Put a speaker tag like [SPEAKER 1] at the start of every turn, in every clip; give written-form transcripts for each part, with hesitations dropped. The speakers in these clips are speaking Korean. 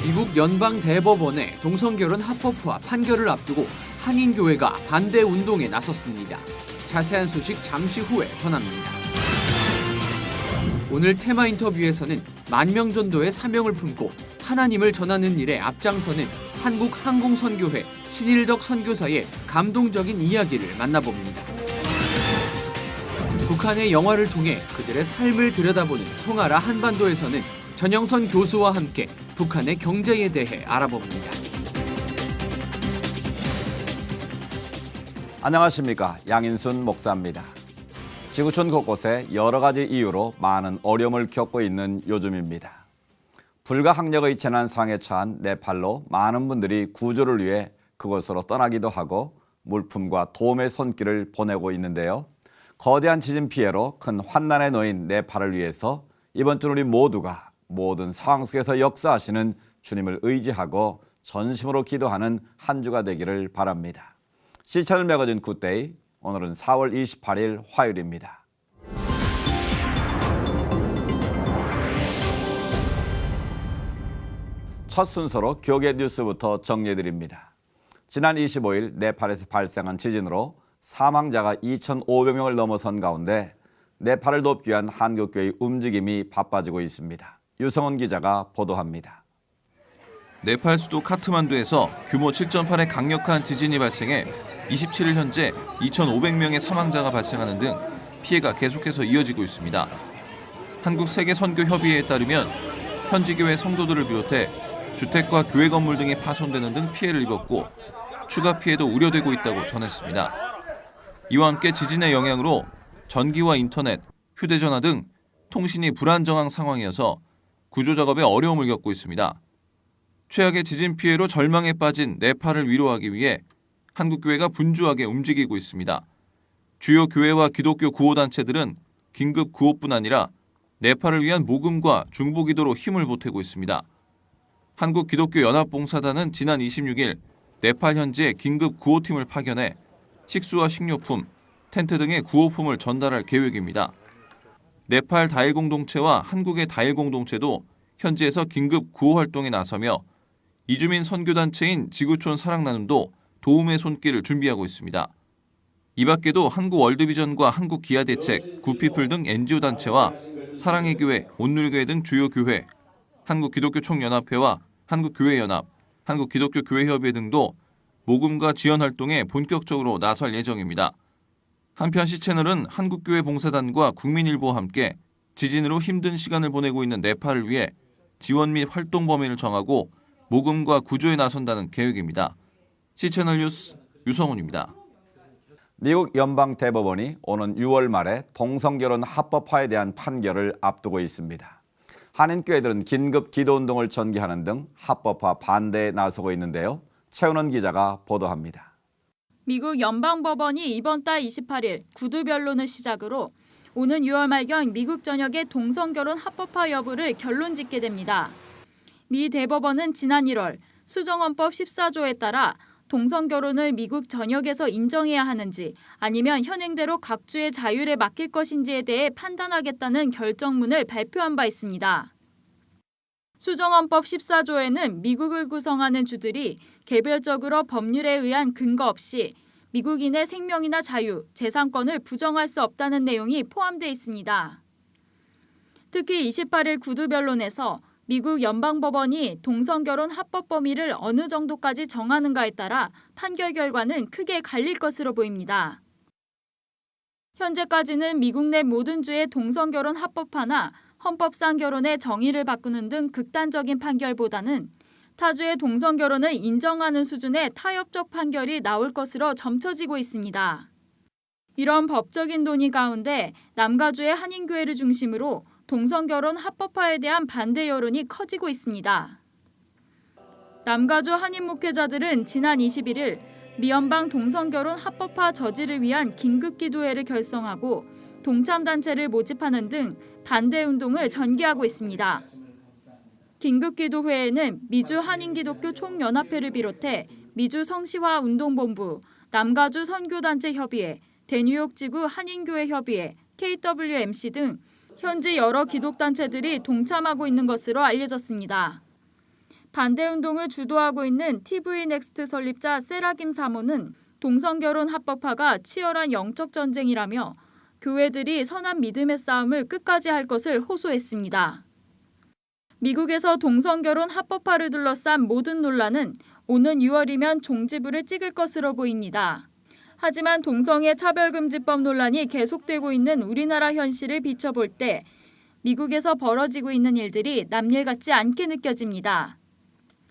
[SPEAKER 1] 미국 연방대법원의 동성결혼 합법화 판결을 앞두고 한인교회가 반대 운동에 나섰습니다. 자세한 소식 잠시 후에 전합니다. 오늘 테마 인터뷰에서는 만명전도의 사명을 품고 하나님을 전하는 일에 앞장서는 한국항공선교회 신일덕 선교사의 감동적인 이야기를 만나봅니다. 북한의 영화를 통해 그들의 삶을 들여다보는 통하라 한반도에서는 전영선 교수와 함께 북한의 경제에 대해 알아봅니다.
[SPEAKER 2] 안녕하십니까. 양인순 목사입니다. 지구촌 곳곳에 여러 가지 이유로 많은 어려움을 겪고 있는 요즘입니다. 불가항력의 재난 상황에 처한 네팔로 많은 분들이 구조를 위해 그곳으로 떠나기도 하고 물품과 도움의 손길을 보내고 있는데요. 거대한 지진 피해로 큰 환난에 놓인 네팔을 위해서 이번 주 우리 모두가 모든 상황 속에서 역사하시는 주님을 의지하고 전심으로 기도하는 한 주가 되기를 바랍니다. 시청을 매거진 굿데이, 오늘은 4월 28일 화요일입니다. 첫 순서로 교계 뉴스부터 정리해드립니다. 지난 25일 네팔에서 발생한 지진으로 사망자가 2,500명을 넘어선 가운데 네팔을 돕기 위한 한국교회의 움직임이 바빠지고 있습니다. 유성훈 기자가 보도합니다.
[SPEAKER 3] 네팔 수도 카트만두에서 규모 7.8의 강력한 지진이 발생해 27일 현재 2,500명의 사망자가 발생하는 등 피해가 계속해서 이어지고 있습니다. 한국세계선교협의회에 따르면 현지 교회 성도들을 비롯해 주택과 교회 건물 등이 파손되는 등 피해를 입었고 추가 피해도 우려되고 있다고 전했습니다. 이와 함께 지진의 영향으로 전기와 인터넷, 휴대전화 등 통신이 불안정한 상황이어서 구조 작업에 어려움을 겪고 있습니다. 최악의 지진 피해로 절망에 빠진 네팔을 위로하기 위해 한국교회가 분주하게 움직이고 있습니다. 주요 교회와 기독교 구호단체들은 긴급 구호뿐 아니라 네팔을 위한 모금과 중보기도로 힘을 보태고 있습니다. 한국기독교연합봉사단은 지난 26일 네팔 현지에 긴급 구호팀을 파견해 식수와 식료품, 텐트 등의 구호품을 전달할 계획입니다. 네팔 다일 공동체와 한국의 다일 공동체도 현지에서 긴급 구호 활동에 나서며 이주민 선교단체인 지구촌 사랑나눔도 도움의 손길을 준비하고 있습니다. 이 밖에도 한국월드비전과 한국기아대책, 굿피플 등 NGO 단체와 사랑의 교회, 온누리교회 등 주요 교회, 한국기독교총연합회와 한국교회연합, 한국기독교교회협의회 등도 모금과 지원 활동에 본격적으로 나설 예정입니다. 한편 시채널은 한국교회 봉사단과 국민일보와 함께 지진으로 힘든 시간을 보내고 있는 네팔을 위해 지원 및 활동 범위를 정하고 모금과 구조에 나선다는 계획입니다. 시채널 뉴스 유성훈입니다.
[SPEAKER 2] 미국 연방대법원이 오는 6월 말에 동성결혼 합법화에 대한 판결을 앞두고 있습니다. 한인교회들은 긴급 기도운동을 전개하는 등 합법화 반대에 나서고 있는데요. 최은원 기자가 보도합니다.
[SPEAKER 4] 미국 연방법원이 이번 달 28일 구두 변론을 시작으로 오는 6월 말경 미국 전역의 동성결혼 합법화 여부를 결론짓게 됩니다. 미 대법원은 지난 1월 수정헌법 14조에 따라 동성결혼을 미국 전역에서 인정해야 하는지 아니면 현행대로 각 주의 자율에 맡길 것인지에 대해 판단하겠다는 결정문을 발표한 바 있습니다. 수정헌법 14조에는 미국을 구성하는 주들이 개별적으로 법률에 의한 근거 없이 미국인의 생명이나 자유, 재산권을 부정할 수 없다는 내용이 포함되어 있습니다. 특히 28일 구두 변론에서 미국 연방법원이 동성결혼 합법 범위를 어느 정도까지 정하는가에 따라 판결 결과는 크게 갈릴 것으로 보입니다. 현재까지는 미국 내 모든 주의 동성결혼 합법화나 헌법상 결혼의 정의를 바꾸는 등 극단적인 판결보다는 타주의 동성결혼을 인정하는 수준의 타협적 판결이 나올 것으로 점쳐지고 있습니다. 이런 법적인 논의 가운데 남가주의 한인교회를 중심으로 동성결혼 합법화에 대한 반대 여론이 커지고 있습니다. 남가주 한인 목회자들은 지난 21일 미연방 동성결혼 합법화 저지를 위한 긴급기도회를 결성하고 동참단체를 모집하는 등 반대 운동을 전개하고 있습니다. 긴급기도회에는 미주 한인기독교 총연합회를 비롯해 미주 성시화 운동본부, 남가주 선교단체 협의회, 대뉴욕 지구 한인교회 협의회, KWMC 등 현지 여러 기독단체들이 동참하고 있는 것으로 알려졌습니다. 반대운동을 주도하고 있는 TV넥스트 설립자 세라김 사모는 동성결혼 합법화가 치열한 영적 전쟁이라며 교회들이 선한 믿음의 싸움을 끝까지 할 것을 호소했습니다. 미국에서 동성결혼 합법화를 둘러싼 모든 논란은 오는 6월이면 종지부를 찍을 것으로 보입니다. 하지만 동성애 차별금지법 논란이 계속되고 있는 우리나라 현실을 비춰볼 때 미국에서 벌어지고 있는 일들이 남일 같지 않게 느껴집니다.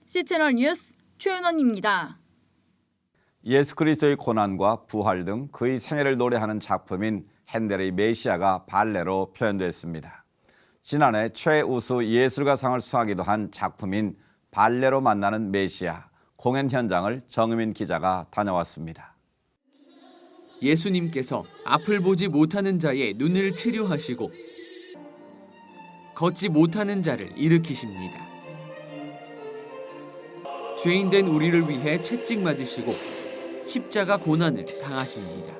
[SPEAKER 4] C채널 뉴스 최은원입니다.
[SPEAKER 2] 예수 그리스도의 고난과 부활 등 그의 생애를 노래하는 작품인 핸델의 메시아가 발레로 표현됐습니다. 지난해 최우수 예술가상을 수상하기도 한 작품인 발레로 만나는 메시아 공연 현장을 정의민 기자가 다녀왔습니다.
[SPEAKER 1] 예수님께서 앞을 보지 못하는 자의 눈을 치료하시고 걷지 못하는 자를 일으키십니다. 죄인된 우리를 위해 채찍 맞으시고 십자가 고난을 당하십니다.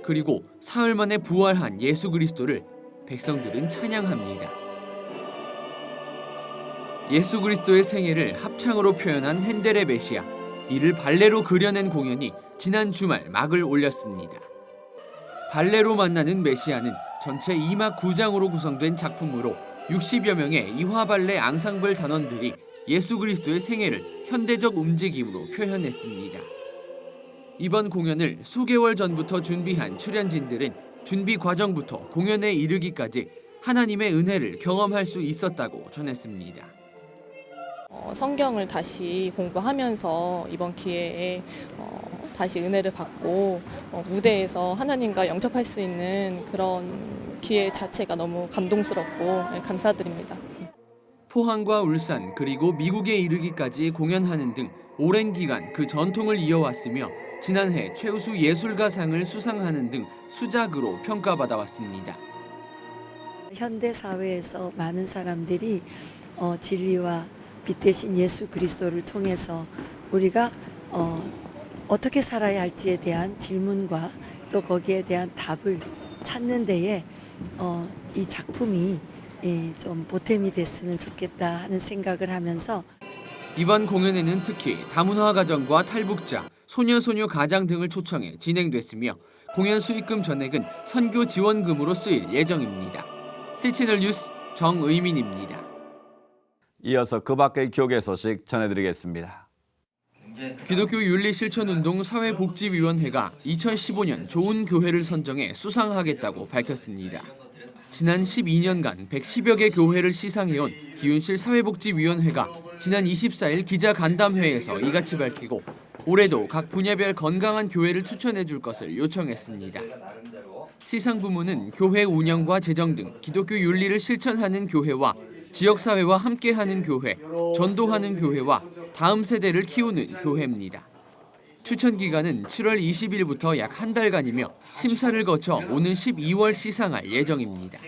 [SPEAKER 1] 그리고 사흘 만에 부활한 예수 그리스도를 백성들은 찬양합니다. 예수 그리스도의 생애를 합창으로 표현한 핸델의 메시아, 이를 발레로 그려낸 공연이 지난 주말 막을 올렸습니다. 발레로 만나는 메시아는 전체 2막 9장으로 구성된 작품으로 60여 명의 이화발레 앙상블 단원들이 예수 그리스도의 생애를 현대적 움직임으로 표현했습니다. 이번 공연을 수개월 전부터 준비한 출연진들은 준비 과정부터 공연에 이르기까지 하나님의 은혜를 경험할 수 있었다고 전했습니다.
[SPEAKER 5] 성경을 다시 공부하면서 이번 기회에 다시 은혜를 받고 무대에서 하나님과 영접할 수 있는 그런 기회 자체가 너무 감동스럽고 감사드립니다.
[SPEAKER 1] 포항과 울산 그리고 미국에 이르기까지 공연하는 등 오랜 기간 그 전통을 이어왔으며 지난해 최우수 예술가상을 수상하는 등 수작으로 평가받아왔습니다.
[SPEAKER 6] 현대 사회에서 많은 사람들이 진리와 빛 대신 예수 그리스도를 통해서 우리가 어떻게 살아야 할지에 대한 질문과 또 거기에 대한 답을 찾는 데에 이 작품이 좀 보탬이 됐으면 좋겠다 하는 생각을 하면서
[SPEAKER 1] 이번 공연에는 특히 다문화 가정과 탈북자, 소녀소녀 가장 등을 초청해 진행됐으며 공연 수익금 전액은 선교 지원금으로 쓰일 예정입니다. C채널 뉴스 정의민입니다.
[SPEAKER 2] 이어서 그 밖의 교계 소식 전해드리겠습니다.
[SPEAKER 1] 기독교 윤리실천운동 사회복지위원회가 2015년 좋은 교회를 선정해 수상하겠다고 밝혔습니다. 지난 12년간 110여 개 교회를 시상해온 기윤실 사회복지위원회가 지난 24일 기자간담회에서 이같이 밝히고 올해도 각 분야별 건강한 교회를 추천해 줄 것을 요청했습니다. 시상 부문은 교회 운영과 재정 등 기독교 윤리를 실천하는 교회와 지역사회와 함께하는 교회, 전도하는 교회와 다음 세대를 키우는 교회입니다. 추천 기간은 7월 20일부터 약 한 달간이며 심사를 거쳐 오는 12월 시상할 예정입니다.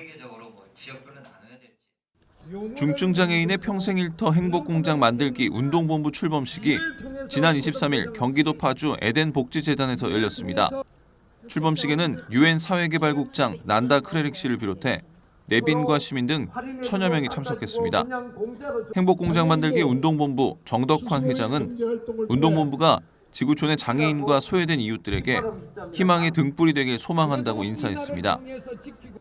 [SPEAKER 3] 중증장애인의 평생 일터 행복공장 만들기 운동본부 출범식이 지난 23일 경기도 파주 에덴복지재단에서 열렸습니다. 출범식에는 UN 사회개발국장 난다 크레릭 씨를 비롯해 내빈과 시민 등 천여 명이 참석했습니다. 행복공장 만들기 운동본부 정덕환 회장은 운동본부가 지구촌의 장애인과 소외된 이웃들에게 희망의 등불이 되길 소망한다고 인사했습니다.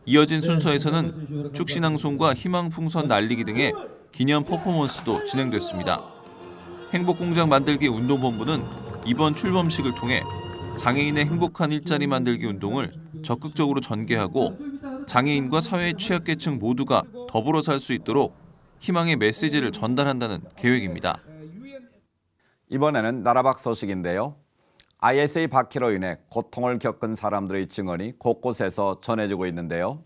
[SPEAKER 3] 이어진 순서에서는 축신앙송과 희망풍선 날리기 등의 기념 퍼포먼스도 진행됐습니다. 행복공장 만들기 운동본부는 이번 출범식을 통해 장애인의 행복한 일자리 만들기 운동을 적극적으로 전개하고 장애인과 사회의 취약계층 모두가 더불어 살 수 있도록 희망의 메시지를 전달한다는 계획입니다.
[SPEAKER 2] 이번에는 나라밖 소식인데요. ISA 박해로 인해 고통을 겪은 사람들의 증언이 곳곳에서 전해지고 있는데요.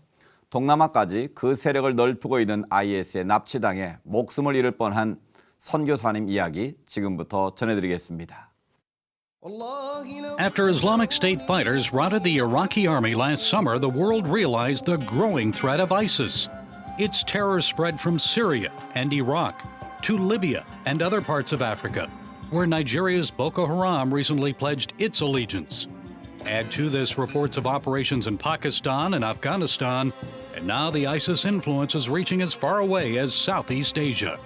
[SPEAKER 2] 동남아까지 그 세력을 넓히고 있는 IS에 납치당해 목숨을 잃을 뻔한 선교사님 이야기 지금부터 전해드리겠습니다.
[SPEAKER 7] After Islamic State fighters routed the Iraqi army last summer, the world realized the growing threat of ISIS. Its terror spread from Syria and Iraq to Libya and other parts of Africa, where Nigeria's Boko Haram recently pledged its allegiance. Add to this reports of operations in Pakistan and Afghanistan, And now the ISIS influence is reaching as far away as Southeast Asia.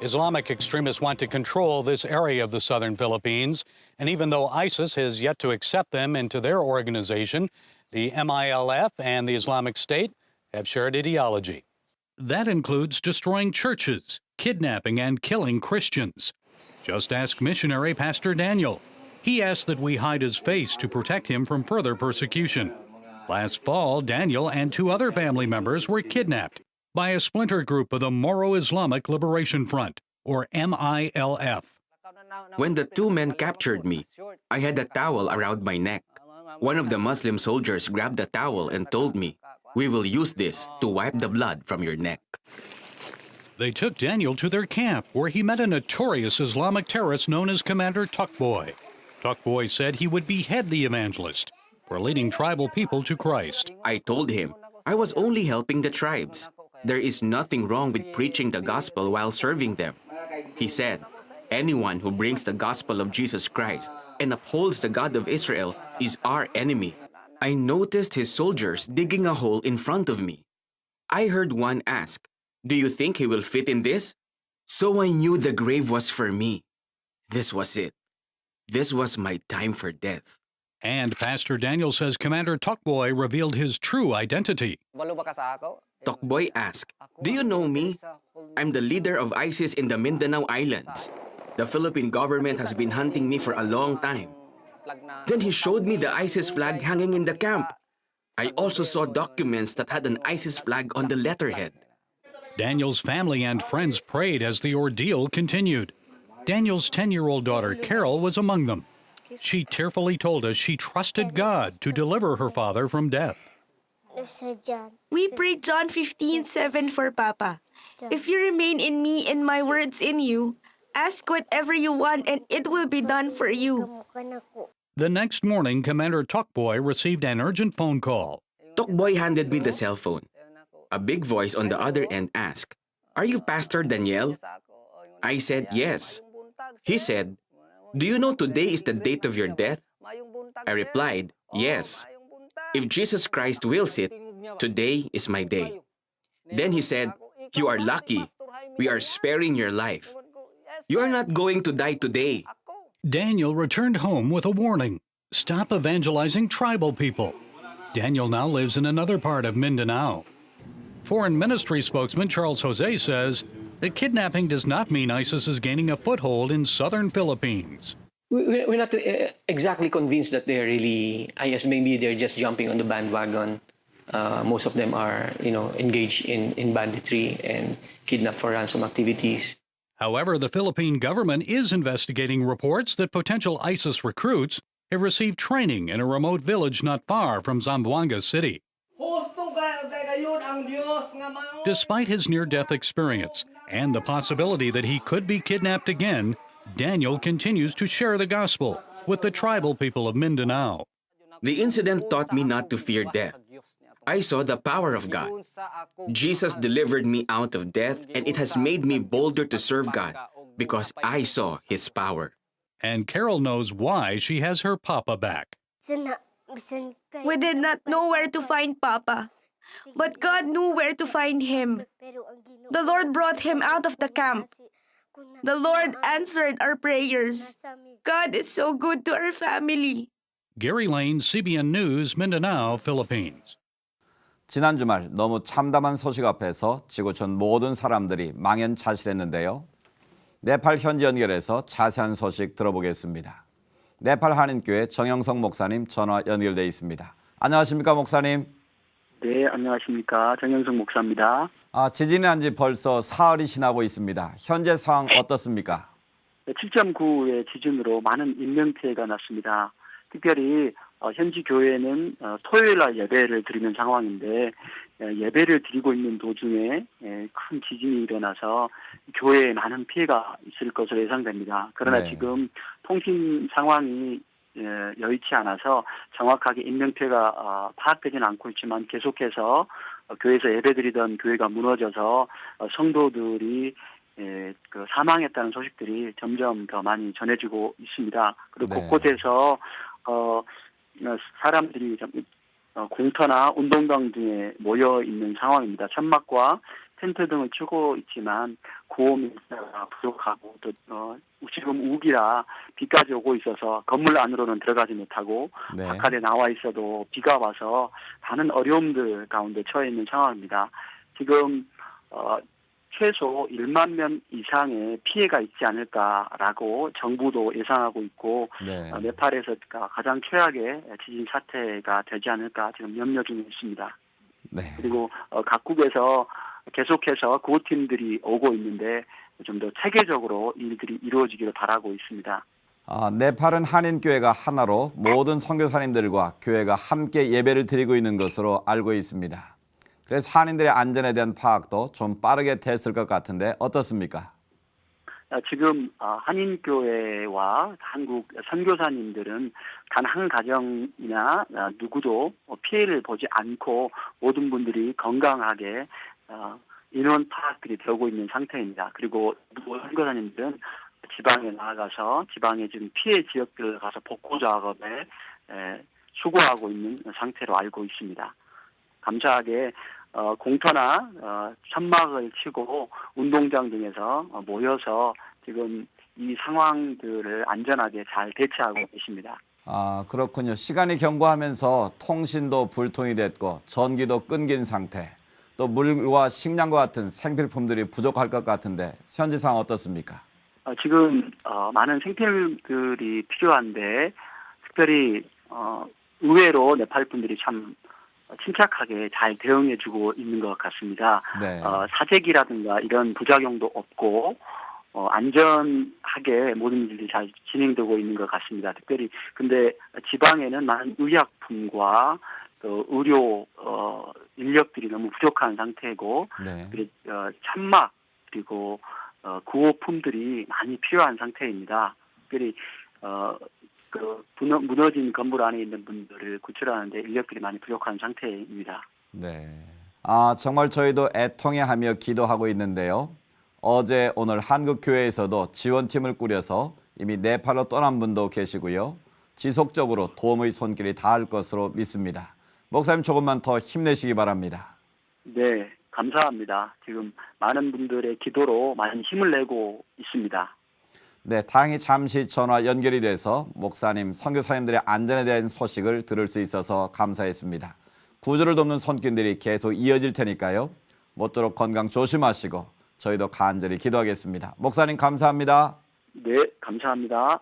[SPEAKER 7] Islamic extremists want to control this area of the southern Philippines, and even though ISIS has yet to accept them into their organization, the MILF and the Islamic State have shared ideology. That includes destroying churches, kidnapping and killing Christians. Just ask missionary Pastor Daniel. He asked that we hide his face to protect him from further persecution. Last fall, Daniel and 2 other family members were kidnapped by a splinter group of the Moro Islamic Liberation Front, or MILF.
[SPEAKER 8] When the 2 men captured me, I had a towel around my neck. One of the Muslim soldiers grabbed the towel and told me, "We will use this to wipe the blood from your neck."
[SPEAKER 7] They took Daniel to their camp, where he met a notorious Islamic terrorist known as Commander Tukboy. Tukboy said he would behead the evangelist for leading tribal people to Christ.
[SPEAKER 8] I told him, I was only helping the tribes. There is nothing wrong with preaching the gospel while serving them. He said, anyone who brings the gospel of Jesus Christ and upholds the God of Israel is our enemy. I noticed his soldiers digging a hole in front of me. I heard one ask, "Do you think he will fit in this?" So I knew the grave was for me. This was it. This was my time for death.
[SPEAKER 7] And Pastor Daniel says Commander Tukboy revealed his true identity.
[SPEAKER 8] Tokboy asked, "Do you know me? I'm the leader of ISIS in the Mindanao Islands. The Philippine government has been hunting me for a long time." Then he showed me the ISIS flag hanging in the camp. I also saw documents that had an ISIS flag on the letterhead.
[SPEAKER 7] Daniel's family and friends prayed as the ordeal continued. Daniel's 10-year-old daughter, Carol, was among them. She tearfully told us she trusted God to deliver her father from death.
[SPEAKER 9] We prayed John 15:7 for Papa. If you remain in me and my words in you, ask whatever you want and it will be done for you.
[SPEAKER 7] The next morning, Commander Tukboy received an urgent phone call.
[SPEAKER 8] Tokboy handed me the cell phone. A big voice on the other end asked, "Are you Pastor Daniel?" I said yes. He said, "Do you know today is the date of your death?" I replied, "Yes. If Jesus Christ wills it, today is my day." Then he said, "You are lucky. We are sparing your life. You are not going to die today."
[SPEAKER 7] Daniel returned home with a warning. Stop evangelizing tribal people. Daniel now lives in another part of Mindanao. Foreign Ministry spokesman Charles Jose says the kidnapping does not mean ISIS is gaining a foothold in southern Philippines.
[SPEAKER 10] We're not exactly convinced that they're really, I guess maybe they're just jumping on the bandwagon. Most of them are, engaged in banditry and kidnap for ransom activities.
[SPEAKER 7] However, the Philippine government is investigating reports that potential ISIS recruits have received training in a remote village not far from Zamboanga City. Despite his near-death experience and the possibility that he could be kidnapped again, Daniel continues to share the gospel with the tribal people of Mindanao.
[SPEAKER 8] The incident taught me not to fear death. I saw the power of God. Jesus delivered me out of death, and it has made me bolder to serve God because I saw His power.
[SPEAKER 7] And Carol knows why she has her Papa back.
[SPEAKER 9] We did not know where to find Papa, but God knew where to find him. The Lord brought him out of the camp. The Lord answered our prayers. God is so good to our family.
[SPEAKER 7] Gary Lane, CBN News, Mindanao, Philippines.
[SPEAKER 2] 지난 주말 너무 참담한 소식 앞에서 지구촌 모든 사람들이 망연자실했는데요. 네팔 현지 연결해서 자세한 소식 들어보겠습니다. 네팔 한인교회 정영석 목사님 전화 연결돼 있습니다. 안녕하십니까 목사님?
[SPEAKER 11] 네, 안녕하십니까. 정영석 목사입니다.
[SPEAKER 2] 지진이 난 지 벌써 사흘이 지나고 있습니다. 현재 상황 어떻습니까?
[SPEAKER 11] 7.9의 지진으로 많은 인명피해가 났습니다. 특별히 현지 교회는 토요일 날 예배를 드리는 상황인데 예배를 드리고 있는 도중에 큰 지진이 일어나서 교회에 많은 피해가 있을 것으로 예상됩니다. 그러나 지금 통신 상황이 여의치 않아서 정확하게 인명피해가 파악되지는 않고 있지만 계속해서 교회에서 예배드리던 교회가 무너져서 성도들이 사망했다는 소식들이 점점 더 많이 전해지고 있습니다. 그리고 곳곳에서 사람들이 공터나 운동장 등에 모여 있는 상황입니다. 천막과 텐트 등을 치고 있지만 구호물자가 부족하고 또 지금 우기라 비까지 오고 있어서 건물 안으로는 들어가지 못하고
[SPEAKER 2] 네.
[SPEAKER 11] 바깥에 나와 있어도 비가 와서 많은 어려움들 가운데 처해 있는 상황입니다. 지금 최소 1만 명 이상의 피해가 있지 않을까라고 정부도 예상하고 있고
[SPEAKER 2] 네.
[SPEAKER 11] 네팔에서 가장 최악의 지진 사태가 되지 않을까 지금 염려 중에 있습니다.
[SPEAKER 2] 네.
[SPEAKER 11] 그리고 각국에서 계속해서 구호팀들이 오고 있는데 좀 더 체계적으로 일들이 이루어지기를 바라고 있습니다.
[SPEAKER 2] 네팔은 한인교회가 하나로 모든 선교사님들과 교회가 함께 예배를 드리고 있는 것으로 알고 있습니다. 그래서 한인들의 안전에 대한 파악도 좀 빠르게 됐을 것 같은데 어떻습니까?
[SPEAKER 11] 지금 한인교회와 한국 선교사님들은 단 한 가정이나 누구도 피해를 보지 않고 모든 분들이 건강하게 인원 파악들이 되고 있는 상태입니다. 그리고 선교사님들은 지방에 나아가서 지방의 지금 피해 지역들 가서 복구 작업에 수고하고 있는 상태로 알고 있습니다. 감사하게 공터나 천막을 치고 운동장 등에서 모여서 지금 이 상황들을 안전하게 잘 대처하고 계십니다.
[SPEAKER 2] 그렇군요. 시간이 경과하면서 통신도 불통이 됐고 전기도 끊긴 상태, 또 물과 식량과 같은 생필품들이 부족할 것 같은데 현지 상황 어떻습니까?
[SPEAKER 11] 지금 많은 생필들이 필요한데 특별히 의외로 네팔 분들이 참 침착하게 잘 대응해주고 있는 것 같습니다.
[SPEAKER 2] 네.
[SPEAKER 11] 사재기라든가 이런 부작용도 없고 안전하게 모든 일이 잘 진행되고 있는 것 같습니다. 특별히 근데 지방에는 많은 의약품과 또 의료 인력들이 너무 부족한 상태고
[SPEAKER 2] 네.
[SPEAKER 11] 천막 그리고 구호품들이 많이 필요한 상태입니다. 특별히 무너진 건물 안에 있는 분들을 구출하는데 인력들이 많이 부족한 상태입니다.
[SPEAKER 2] 네. 정말 저희도 애통해하며 기도하고 있는데요. 어제 오늘 한국교회에서도 지원팀을 꾸려서 이미 네팔로 떠난 분도 계시고요. 지속적으로 도움의 손길이 닿을 것으로 믿습니다. 목사님 조금만 더 힘내시기 바랍니다.
[SPEAKER 11] 네, 감사합니다. 지금 많은 분들의 기도로 많이 힘을 내고 있습니다.
[SPEAKER 2] 네, 다행히 잠시 전화 연결이 돼서 목사님, 선교사님들의 안전에 대한 소식을 들을 수 있어서 감사했습니다. 구조를 돕는 손길들이 계속 이어질 테니까요. 모쪼록 건강 조심하시고 저희도 간절히 기도하겠습니다. 목사님 감사합니다.
[SPEAKER 11] 네, 감사합니다.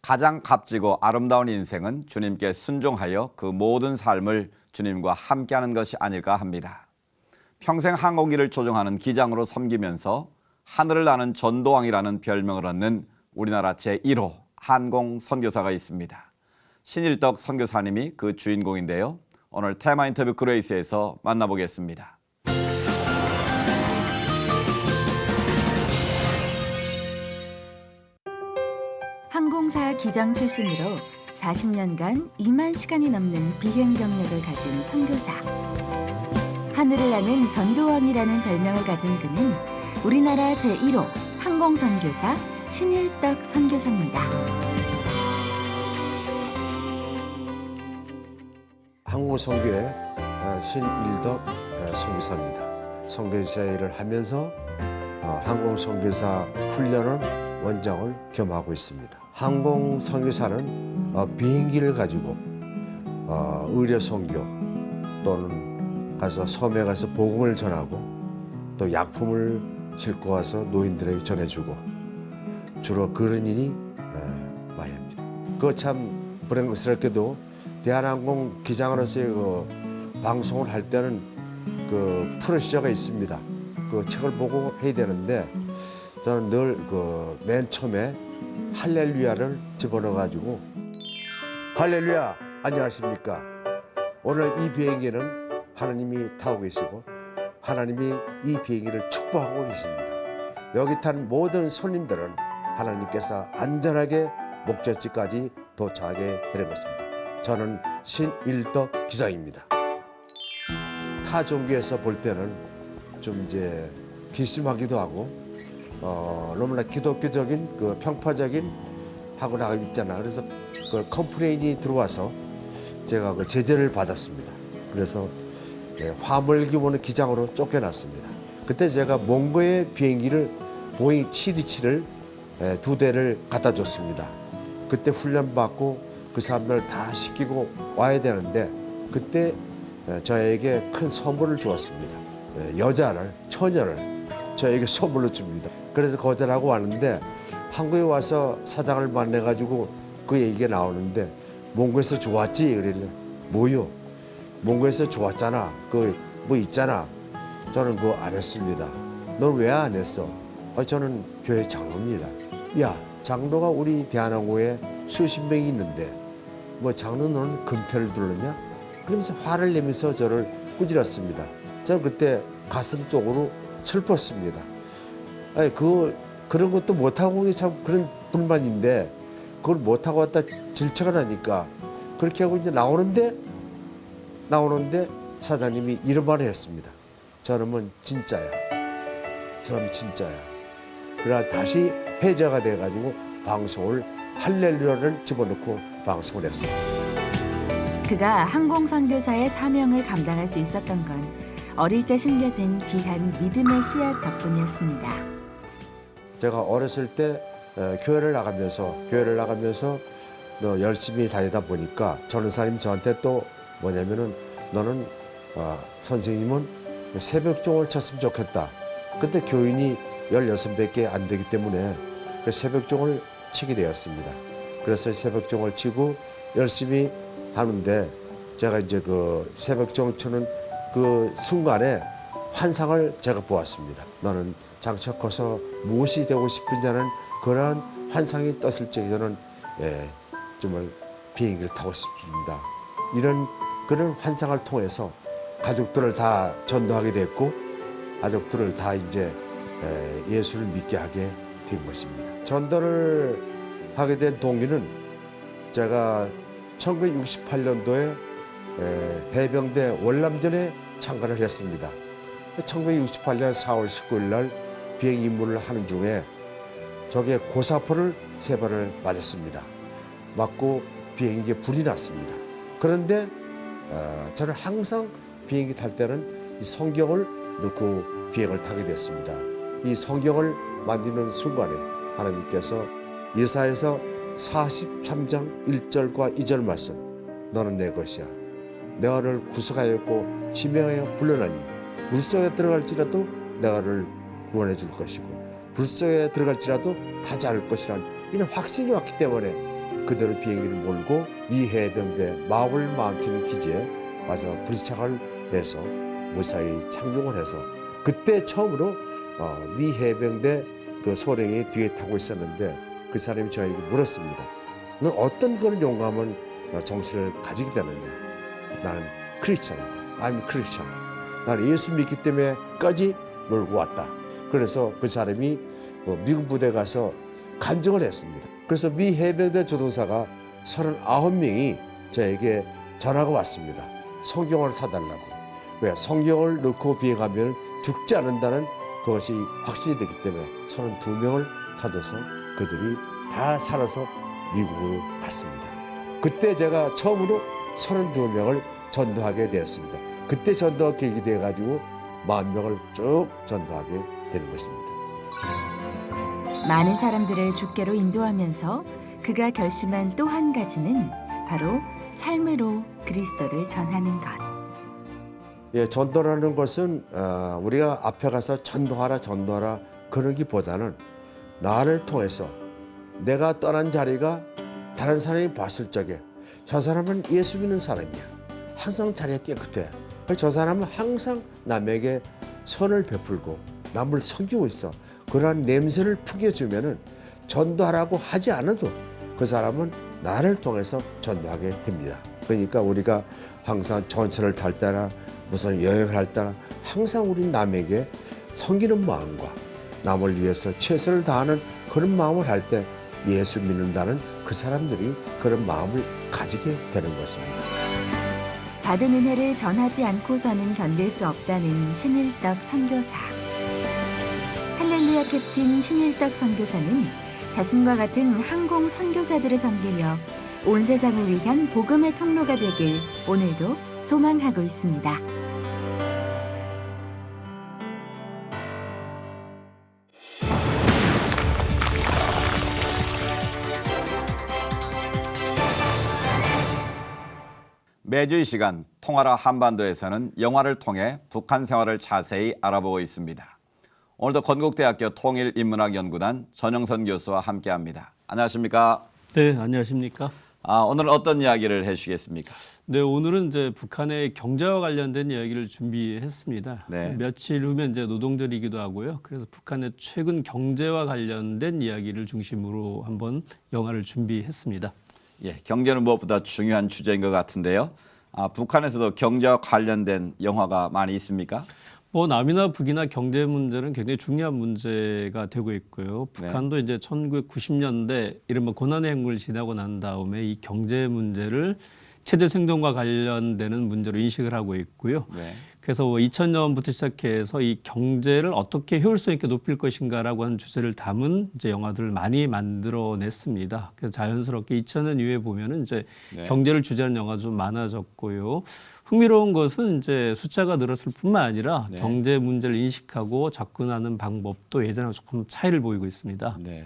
[SPEAKER 2] 가장 값지고 아름다운 인생은 주님께 순종하여 그 모든 삶을 주님과 함께하는 것이 아닐까 합니다. 평생 항공기를 조종하는 기장으로 섬기면서 하늘을 나는 전도왕이라는 별명을 얻는 우리나라 제1호 항공 선교사가 있습니다. 신일덕 선교사님이 그 주인공인데요. 오늘 테마 인터뷰 그레이스에서 만나보겠습니다.
[SPEAKER 12] 항공사 기장 출신으로 40년간 2만 시간이 넘는 비행 경력을 가진 선교사. 하늘을 나는 전도왕이라는 별명을 가진 그는 우리나라 제1호 항공선교사 신일덕 선교사입니다.
[SPEAKER 13] 항공선교의 신일덕 선교사입니다. 선교사 일을 하면서 항공선교사 훈련을 원장을 겸하고 있습니다. 항공 선교사는 비행기를 가지고 의료 선교 또는 가서 섬에 가서 복음을 전하고 또 약품을 싣고 와서 노인들에게 전해주고 주로 그런 일이 많이 합니다. 그거 참 불행스럽게도 대한항공 기장으로서의 그 방송을 할 때는 그 프로시저가 있습니다. 그 책을 보고 해야 되는데 저는 늘 그 맨 처음에 할렐루야를 집어넣어 가지고 할렐루야 안녕하십니까. 오늘 이 비행기는 하나님이 타고 계시고 하나님이 이 비행기를 축복하고 계십니다. 여기 탄 모든 손님들은 하나님께서 안전하게 목적지까지 도착하게 되는 것입니다. 저는 신일덕 기장입니다. 타 종교에서 볼 때는 좀 이제 기심하기도 하고 너무나 기독교적인 그 평파적인 하고 나가 있잖아. 그래서 그 컴플레인이 들어와서 제가 그 제재를 받았습니다. 그래서 화물기 보는 기장으로 쫓겨났습니다. 그때 제가 몽고의 비행기를 보잉 727을 2대를 갖다 줬습니다. 그때 훈련 받고 그 사람들 다 시키고 와야 되는데 그때 저에게 큰 선물을 주었습니다. 여자를 처녀를 저에게 선물로 줍니다. 그래서 거절하고 왔는데 한국에 와서 사장을 만나가지고 그 얘기가 나오는데 몽고에서 좋았지? 그러길래 뭐요? 몽고에서 좋았잖아. 그 뭐 있잖아. 저는 그거 안 했습니다. 넌 왜 안 했어? 저는 교회 장로입니다. 야, 장로가 우리 대한항공에 수십 명이 있는데 뭐 장로 너는 금태를 둘렀냐? 그러면서 화를 내면서 저를 꾸짖었습니다. 저는 그때 가슴 속으로 슬펐습니다. 아니 그런 것도 못하고 참 그런 불만인데 그걸 못하고 왔다 질책을 하니까 그렇게 하고 이제 나오는데 사장님이 이런 말을 했습니다. 저놈은 진짜야. 저놈 진짜야. 그러나 다시 해제가 돼가지고 방송을 할렐루야를 집어넣고 방송을 했습니다.
[SPEAKER 12] 그가 항공선교사의 사명을 감당할 수 있었던 건 어릴 때 심겨진 귀한 믿음의 씨앗 덕분이었습니다.
[SPEAKER 13] 제가 어렸을 때 교회를 나가면서 너 열심히 다니다 보니까 전도사님이 저한테 또 뭐냐면은 너는 선생님은 새벽종을 쳤으면 좋겠다. 그때 교인이 16밖에 안 되기 때문에 그 새벽종을 치게 되었습니다. 그래서 새벽종을 치고 열심히 하는데 제가 이제 그 새벽종 치는 그 순간에 환상을 제가 보았습니다. 너는 장차 커서 무엇이 되고 싶은지는 그러한 환상이 떴을 적에 저는 정말 비행기를 타고 싶습니다. 이런 그런 환상을 통해서 가족들을 다 전도하게 됐고 가족들을 다 이제 예수를 믿게 하게 된 것입니다. 전도를 하게 된 동기는 제가 1968년도에 해병대 월남전에 참가를 했습니다. 1968년 4월 19일 날 비행 임무를 하는 중에 적의 고사포를 3발을 맞았습니다. 맞고 비행기에 불이 났습니다. 그런데 저는 항상 비행기 탈 때는 이 성경을 넣고 비행을 타게 됐습니다. 이 성경을 만지는 순간에 하나님께서 예사에서 43장 1절과 2절 말씀 너는 내 것이야. 내가 너를 구속하였고 지명하여 불러나니 물속에 들어갈지라도 내가 너를 구원해 줄 것이고 불속에 들어갈지라도 타지 않을 것이란 이런 확신이 왔기 때문에 그대로 비행기를 몰고 미 해병대 마블 마운틴 기지에 와서 불시착을 해서 무사히 착륙을 해서 그때 처음으로 미 해병대 그 소령이 뒤에 타고 있었는데 그 사람이 저에게 물었습니다. 넌 어떤 그런 용감한 정신을 가지게 되느냐? 나는 크리스찬이다. I'm 크리스찬. 나는 예수 믿기 때문에까지 몰고 왔다. 그래서 그 사람이 미국 부대에 가서 간증을 했습니다. 그래서 미 해병대 조종사가 39명이 저에게 전화가 왔습니다. 성경을 사달라고. 왜? 성경을 넣고 비행하면 죽지 않는다는 그것이 확신이 되기 때문에 32명을 사줘서 그들이 다 살아서 미국을 갔습니다. 그때 제가 처음으로 32명을 전도하게 되었습니다. 그때 전도가 계기 돼가지고 40,000명을 쭉 전도하게 되는 것입니다.
[SPEAKER 12] 많은 사람들을 주께로 인도하면서 그가 결심한 또 한 가지는 바로 삶으로 그리스도를 전하는 것.
[SPEAKER 13] 예, 전도라는 것은 우리가 앞에 가서 전도하라 그러기보다는 나를 통해서 내가 떠난 자리가 다른 사람이 봤을 적에 저 사람은 예수 믿는 사람이야. 항상 자리가 깨끗해. 저 사람은 항상 남에게 선을 베풀고 남을 섬기고 있어. 그러한 냄새를 풍겨주면은 전도하라고 하지 않아도 그 사람은 나를 통해서 전도하게 됩니다. 그러니까 우리가 항상 전철을 탈 때나 무슨 여행을 할 때나 항상 우리 남에게 섬기는 마음과 남을 위해서 최선을 다하는 그런 마음을 할 때 예수 믿는다는 그 사람들이 그런 마음을 가지게 되는 것입니다.
[SPEAKER 12] 받은 은혜를 전하지 않고서는 견딜 수 없다는 신일덕 선교사. 할렐루야 캡틴 신일덕 선교사는 자신과 같은 항공 선교사들을 섬기며 온 세상을 위한 복음의 통로가 되길 오늘도 소망하고 있습니다.
[SPEAKER 2] 매주 이 시간 통하라 한반도에서는 영화를 통해 북한 생활을 자세히 알아보고 있습니다. 오늘도 건국대학교 통일인문학연구단 전영선 교수와 함께합니다. 안녕하십니까?
[SPEAKER 14] 네, 안녕하십니까?
[SPEAKER 2] 오늘 어떤 이야기를 해주시겠습니까?
[SPEAKER 14] 네, 오늘은 이제 북한의 경제와 관련된 이야기를 준비했습니다.
[SPEAKER 2] 네.
[SPEAKER 14] 며칠 후면 이제 노동절이기도 하고요. 그래서 북한의 최근 경제와 관련된 이야기를 중심으로 한번 영화를 준비했습니다.
[SPEAKER 2] 예, 경제는 무엇보다 중요한 주제인 것 같은데요. 북한에서도 경제와 관련된 영화가 많이 있습니까?
[SPEAKER 14] 뭐 남이나 북이나 경제 문제는 굉장히 중요한 문제가 되고 있고요. 북한도 이제 1990년대 이른바 고난의 행군을 지나고 난 다음에 이 경제 문제를 체제 생존과 관련되는 문제로 인식을 하고 있고요.
[SPEAKER 2] 네.
[SPEAKER 14] 그래서 2000년부터 시작해서 이 경제를 어떻게 효율성 있게 높일 것인가라고 하는 주제를 담은 이제 영화들을 많이 만들어냈습니다. 그래서 자연스럽게 2000년 이후에 보면은 이제 경제를 주제하는 영화도 좀 많아졌고요. 흥미로운 것은 이제 숫자가 늘었을 뿐만 아니라 경제 문제를 인식하고 접근하는 방법도 예전하고 조금 차이를 보이고 있습니다.
[SPEAKER 2] 네.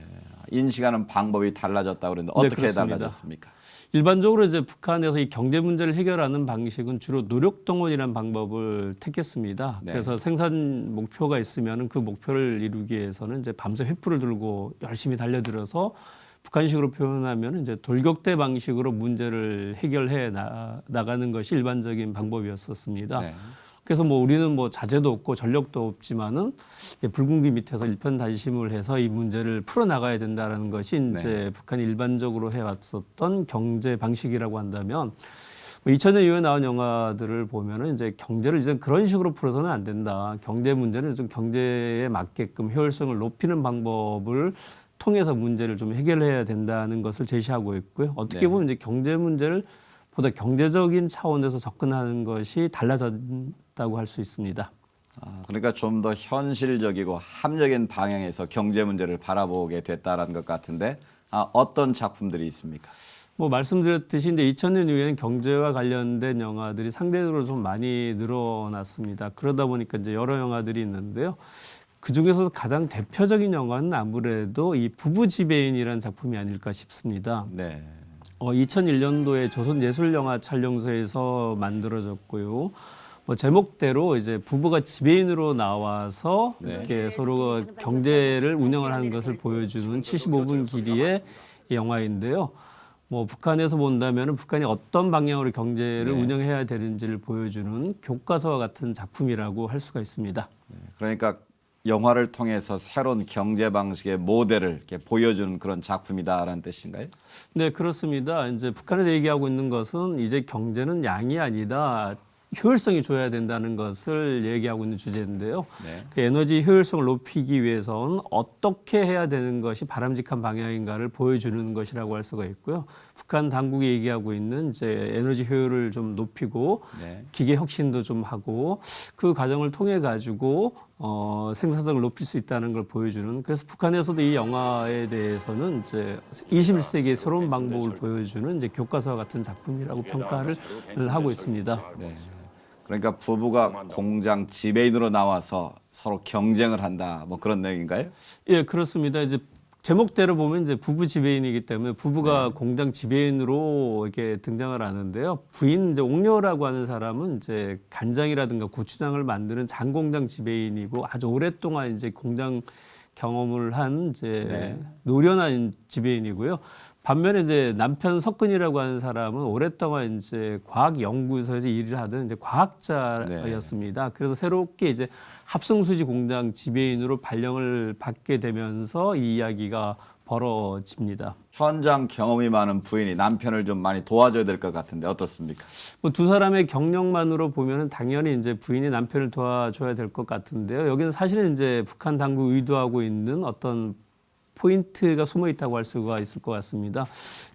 [SPEAKER 2] 인식하는 방법이 달라졌다고 그러는데 어떻게 달라졌습니까?
[SPEAKER 14] 일반적으로 이제 북한에서 이 경제 문제를 해결하는 방식은 주로 노력 동원이라는 방법을 택했습니다. 그래서 생산 목표가 있으면 그 목표를 이루기 위해서는 이제 밤새 횃불을 들고 열심히 달려들어서 북한식으로 표현하면 이제 돌격대 방식으로 문제를 해결해 나가는 것이 일반적인 방법이었었습니다. 그래서 뭐 우리는 뭐 자재도 없고 전력도 없지만은 붉은 귀 밑에서 일편단심을 해서 이 문제를 풀어 나가야 된다라는 것이 이제 북한이 일반적으로 해왔었던 경제 방식이라고 한다면 2000년 이후에 나온 영화들을 보면은 이제 경제를 이제 그런 식으로 풀어서는 안 된다. 경제 문제는 좀 경제에 맞게끔 효율성을 높이는 방법을 통해서 문제를 좀 해결해야 된다는 것을 제시하고 있고요. 어떻게 보면 이제 경제 문제를 보다 경제적인 차원에서 접근하는 것이 달라졌다고 할 수 있습니다.
[SPEAKER 2] 그러니까 좀 더 현실적이고 합리적인 방향에서 경제 문제를 바라보게 됐다라는 것 같은데 어떤 작품들이 있습니까?
[SPEAKER 14] 뭐 말씀드렸듯이 이제 2000년 이후에는 경제와 관련된 영화들이 상대적으로 좀 많이 늘어났습니다. 그러다 보니까 이제 여러 영화들이 있는데요. 그 중에서도 가장 대표적인 영화는 아무래도 이 부부 지배인이라는 작품이 아닐까 싶습니다. 2001년도에 조선예술영화 촬영소에서 만들어졌고요. 뭐 제목대로 이제 부부가 지배인으로 나와서 이렇게 서로 경제를 운영을 하는 것을 보여주는 75분 길이의 영화인데요. 뭐 북한에서 본다면 북한이 어떤 방향으로 경제를 운영해야 되는지를 보여주는 교과서와 같은 작품이라고 할 수가 있습니다.
[SPEAKER 2] 그러니까 영화를 통해서 새로운 경제 방식의 모델을 이렇게 보여주는 그런 작품이다라는 뜻인가요?
[SPEAKER 14] 네, 그렇습니다. 이제 북한에서 얘기하고 있는 것은 이제 경제는 양이 아니다. 효율성이 줘야 된다는 것을 얘기하고 있는 주제인데요. 그 에너지 효율성을 높이기 위해서는 어떻게 해야 되는 것이 바람직한 방향인가를 보여주는 것이라고 할 수가 있고요. 북한 당국이 얘기하고 있는 이제 에너지 효율을 좀 높이고 기계 혁신도 좀 하고 그 과정을 통해 가지고 생산성을 높일 수 있다는 걸 보여주는, 그래서 북한에서도 이 영화에 대해서는 이제 21세기의 새로운 방법을 보여주는 이제 교과서와 같은 작품이라고 평가를 하고 있습니다.
[SPEAKER 2] 그러니까 부부가 공장 지배인으로 나와서 서로 경쟁을 한다, 뭐 그런 내용인가요?
[SPEAKER 14] 예, 그렇습니다. 이제 제목대로 보면 이제 부부 지배인이기 때문에 부부가 공장 지배인으로 이렇게 등장을 하는데요. 부인 이제 옥녀라고 하는 사람은 이제 간장이라든가 고추장을 만드는 장공장 지배인이고 아주 오랫동안 이제 공장 경험을 한 이제 노련한 지배인이고요. 반면에 이제 남편 석근이라고 하는 사람은 오랫동안 이제 과학 연구소에서 일을 하던 이제 과학자였습니다. 그래서 새롭게 이제 합성수지 공장 지배인으로 발령을 받게 되면서 이 이야기가 벌어집니다.
[SPEAKER 2] 현장 경험이 많은 부인이 남편을 좀 많이 도와줘야 될 것 같은데 어떻습니까?
[SPEAKER 14] 뭐 두 사람의 경력만으로 보면은 당연히 이제 부인이 남편을 도와줘야 될 것 같은데요. 여기는 사실은 이제 북한 당국 의도하고 있는 어떤 포인트가 숨어 있다고 할 수가 있을 것 같습니다.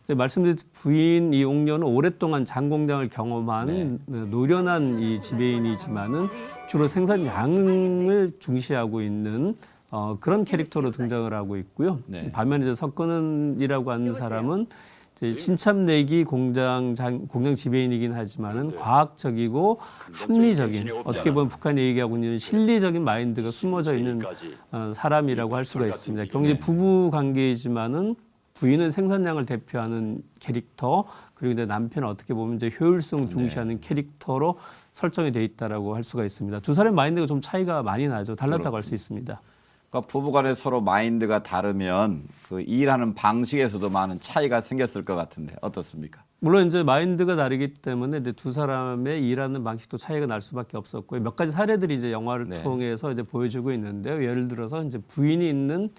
[SPEAKER 14] 말씀드린 부인 이 옥녀는 오랫동안 장공장을 경험한 노련한 이 지배인이지만은 주로 생산량을 중시하고 있는 그런 캐릭터로 등장을 하고 있고요. 반면에 이제 석근이라고 하는 사람은 이제 신참내기 공장 지배인이긴 하지만은 과학적이고 합리적인 어떻게 보면 북한이 얘기하고 있는 실리적인 마인드가 숨어져 있는 사람이라고 할 수가 있습니다. 경제 부부 관계이지만은 부인은 생산량을 대표하는 캐릭터 그리고 이제 남편은 어떻게 보면 이제 효율성 중시하는 캐릭터로 설정이 돼 있다라고 할 수가 있습니다. 두 사람의 마인드가 좀 차이가 많이 나죠. 달랐다고 할 수 있습니다.
[SPEAKER 2] 그러니까 부부간에 서로 마인드가 다르면 그 일하는 방식에서도 많은 차이가 생겼을 것 같은데 어떻습니까?
[SPEAKER 14] 물론 이제 마인드가 다르기 때문에 이제 두 사람의 일하는 방식도 차이가 날 수밖에 없었고요. 몇 가지 사례들이 이제 영화를 통해서 이제 보여주고 있는데요. 예를 들어서 이제 부인이 있는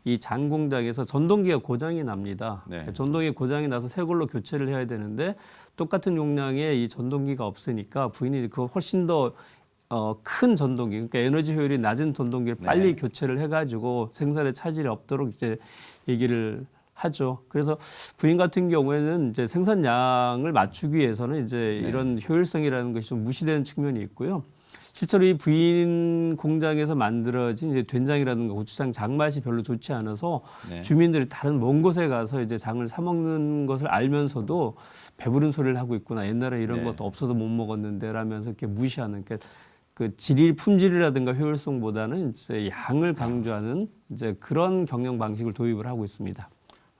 [SPEAKER 14] 이 장 공장에서 전동기가 고장이 납니다. 전동기 고장이 나서 새 걸로 교체를 해야 되는데 똑같은 용량의 이 전동기가 없으니까 부인이 그거 훨씬 더 큰 전동기, 그러니까 에너지 효율이 낮은 전동기를 빨리 교체를 해가지고 생산에 차질이 없도록 이제 얘기를 하죠. 그래서 부인 같은 경우에는 이제 생산량을 맞추기 위해서는 이제 이런 효율성이라는 것이 좀 무시되는 측면이 있고요. 실제로 이 부인 공장에서 만들어진 이제 된장이라든가 고추장 장맛이 별로 좋지 않아서 주민들이 다른 먼 곳에 가서 이제 장을 사 먹는 것을 알면서도 배부른 소리를 하고 있구나. 옛날에 이런 것도 없어서 못 먹었는데라면서 이렇게 무시하는 그 품질이라든가 효율성보다는 이제 양을 강조하는 이제 그런 경영 방식을 도입을 하고 있습니다.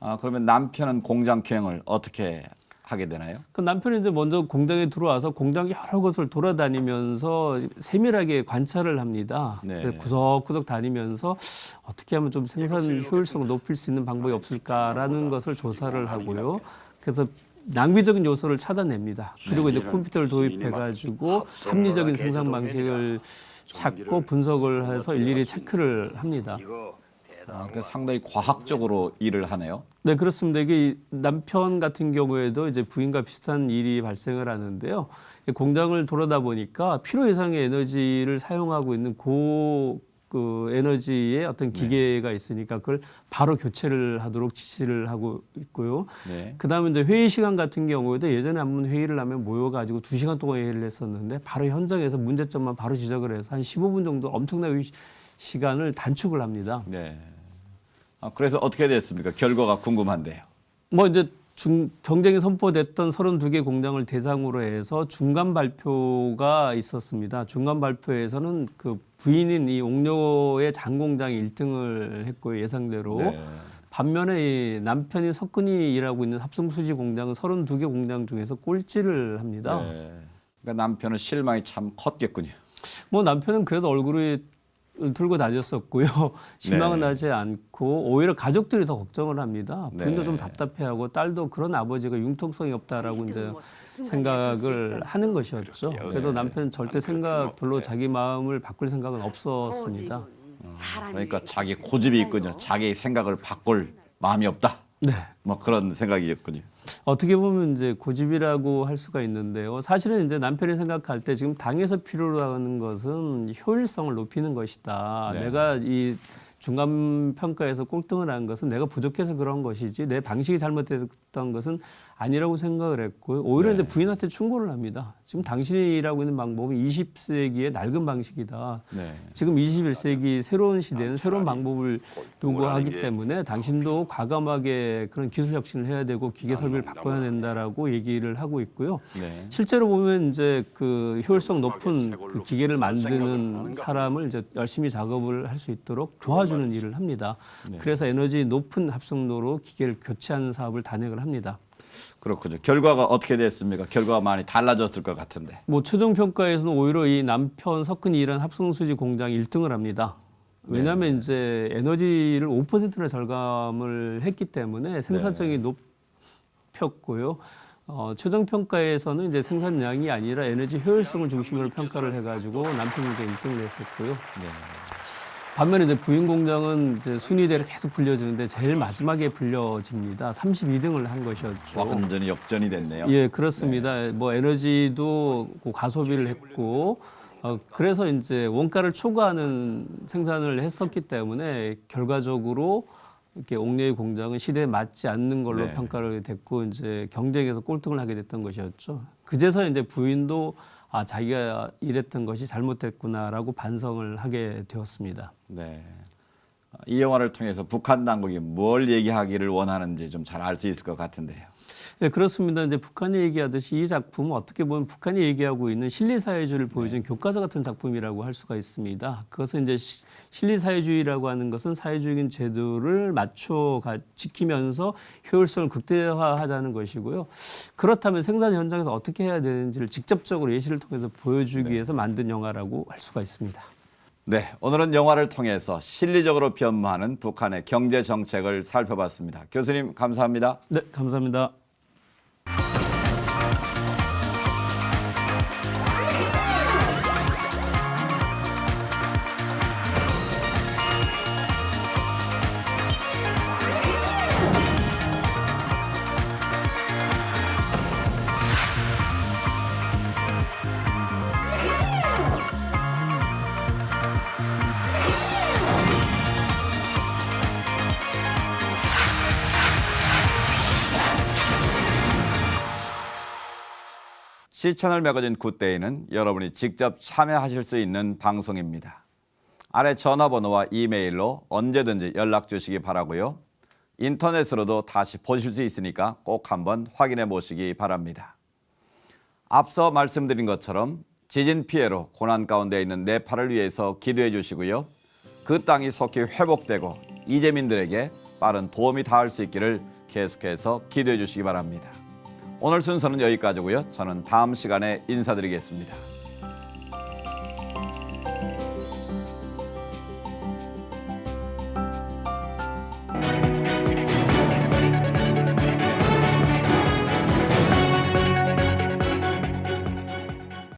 [SPEAKER 2] 아, 그러면 남편은 공장 경영을 어떻게 하게 되나요?
[SPEAKER 14] 그 남편이 이제 먼저 공장에 들어와서 공장 여러 곳을 돌아다니면서 세밀하게 관찰을 합니다. 구석구석 다니면서 어떻게 하면 좀 생산 효율성을 높일 수 있는 방법이 없을까라는 것을 조사를 하고요. 그래서 낭비적인 요소를 찾아냅니다. 그리고 이제 컴퓨터를 도입해가지고 합리적인 생산 방식을 찾고 분석을 해서 일일이 체크를 합니다.
[SPEAKER 2] 상당히 과학적으로 일을 하네요.
[SPEAKER 14] 네, 그렇습니다. 이게 남편 같은 경우에도 이제 부인과 비슷한 일이 발생을 하는데요. 공장을 돌아다 보니까 필요 이상의 에너지를 사용하고 있는 그 에너지의 어떤 기계가 있으니까 그걸 바로 교체를 하도록 지시를 하고 있고요. 그다음에 이제 회의 시간 같은 경우에도 예전에 한번 회의를 하면 모여가지고 2시간 동안 회의를 했었는데 바로 현장에서 문제점만 바로 지적을 해서 한 15분 정도 엄청난 시간을 단축을 합니다.
[SPEAKER 2] 그래서 어떻게 됐습니까? 결과가 궁금한데요.
[SPEAKER 14] 뭐 이제 경쟁이 선포됐던 32개 공장을 대상으로 해서 중간 발표가 있었습니다. 중간 발표에서는 그 부인인 이 옥녀의 장 공장이 1등을 했고요, 예상대로. 반면에 이 남편이 석근이 일하고 있는 합성수지 공장은 32개 공장 중에서 꼴찌를 합니다.
[SPEAKER 2] 그러니까 남편은 실망이 참 컸겠군요.
[SPEAKER 14] 뭐 남편은 그래도 얼굴이 들고 다녔었고요. 실망은 하지 않고 오히려 가족들이 더 걱정을 합니다. 부인도 좀 답답해하고 딸도 그런 아버지가 융통성이 없다라고 이제 생각을 하는 것이었죠. 그래도 남편은 절대 별로 자기 마음을 바꿀 생각은 없었습니다.
[SPEAKER 2] 그러니까 자기 고집이 있군요. 자기 생각을 바꿀 마음이 없다. 뭐 그런 생각이었군요.
[SPEAKER 14] 어떻게 보면 이제 고집이라고 할 수가 있는데요. 사실은 이제 남편이 생각할 때 지금 당에서 필요로 하는 것은 효율성을 높이는 것이다. 내가 이 중간 평가에서 꼴등을 한 것은 내가 부족해서 그런 것이지 내 방식이 잘못됐던 것은 아니라고 생각을 했고요. 오히려 이제 부인한테 충고를 합니다. 지금 당신이 일하고 있는 방법은 20세기의 낡은 방식이다. 지금 21세기 새로운 시대는 새로운 방법을 요구하기 때문에 당신도 과감하게 그런 기술 혁신을 해야 되고 기계 설비를 바꿔야 된다라고 얘기를 하고 있고요. 실제로 보면 이제 그 효율성 높은 그 기계를 만드는 사람을 이제 열심히 작업을 할 수 있도록 도와주고 뽑아주는 일을 합니다. 그래서 에너지 높은 합성도로 기계를 교체하는 사업을 단행을 합니다.
[SPEAKER 2] 그렇군요. 결과가 어떻게 됐습니까? 결과가 많이 달라졌을 것 같은데.
[SPEAKER 14] 뭐 최종 평가에서는 오히려 이 남편 석근이 일한 합성수지 공장이 1등을 합니다. 왜냐하면 이제 에너지를 5%나 절감을 했기 때문에 생산성이 높였고요. 최종 평가에서는 이제 생산량이 아니라 에너지 효율성을 중심으로 평가를 해가지고 남편 공장이 1등을 했었고요. 반면에 이제 부인 공장은 이제 순위대로 계속 불려지는데 제일 마지막에 불려집니다. 32등을 한 것이었죠.
[SPEAKER 2] 완전히 역전이 됐네요.
[SPEAKER 14] 예, 그렇습니다. 뭐 에너지도 가소비를 했고, 그래서 이제 원가를 초과하는 생산을 했었기 때문에 결과적으로 이렇게 옥녀의 공장은 시대에 맞지 않는 걸로 평가를 됐고 이제 경쟁에서 꼴등을 하게 됐던 것이었죠. 그제서 이제 부인도 자기가 일했던 것이 잘못됐구나라고 반성을 하게 되었습니다.
[SPEAKER 2] 네. 이 영화를 통해서 북한 당국이 뭘 얘기하기를 원하는지 좀 잘 알 수 있을 것 같은데요.
[SPEAKER 14] 네, 그렇습니다. 이제 북한이 얘기하듯이 이 작품은 어떻게 보면 북한이 얘기하고 있는 실리사회주의를 보여주는 교과서 같은 작품이라고 할 수가 있습니다. 그것은 이제 실리사회주의라고 하는 것은 사회주의적인 제도를 맞춰 지키면서 효율성을 극대화하자는 것이고요. 그렇다면 생산 현장에서 어떻게 해야 되는지를 직접적으로 예시를 통해서 보여주기 위해서 만든 영화라고 할 수가 있습니다.
[SPEAKER 2] 네, 오늘은 영화를 통해서 실리적으로 변모하는 북한의 경제 정책을 살펴봤습니다. 교수님 감사합니다.
[SPEAKER 14] 네, 감사합니다.
[SPEAKER 2] C채널 매거진 굿데이는 여러분이 직접 참여하실 수 있는 방송입니다. 아래 전화번호와 이메일로 언제든지 연락 주시기 바라고요. 인터넷으로도 다시 보실 수 있으니까 꼭 한번 확인해 보시기 바랍니다. 앞서 말씀드린 것처럼 지진 피해로 고난 가운데 있는 네팔을 위해서 기도해 주시고요. 그 땅이 속히 회복되고 이재민들에게 빠른 도움이 닿을 수 있기를 계속해서 기도해 주시기 바랍니다. 오늘 순서는 여기까지고요. 저는 다음 시간에 인사드리겠습니다.